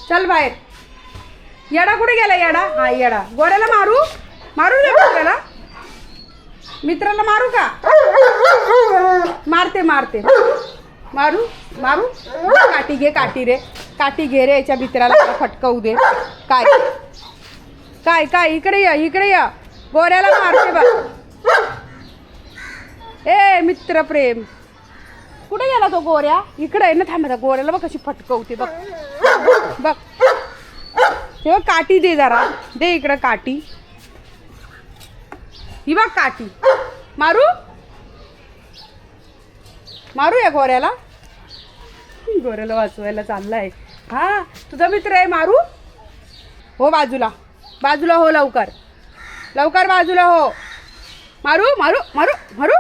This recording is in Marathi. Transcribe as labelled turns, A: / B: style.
A: चल बाहेर. येडा कुठे गेला येडा? हा येडा. गोऱ्याला मारू मारू दे गोऱ्याला. मित्राला मारू का? मारते मारते. मारू मारू. काठी घे काठी रे. काठी घे रे. याच्या मित्राला फटकवू दे. काय काय काय इकडे या इकडे या. गोऱ्याला मारते बघ. ए मित्र प्रेम कुठे गेला तो गोऱ्या? इकडे आहे ना. थांबा गोऱ्याला बघ कशी फटकवते बघ बघ. तेव्हा काठी दे जरा. दे इकडं काठी. ही बघ काठी. मारू मारू या गोऱ्याला. गोऱ्याला वाचवायला चाललाय. हा तुझा मित्र आहे. मारू हो बाजूला. बाजूला हो लवकर लवकर बाजूला हो. मारू मारू मारू मारू.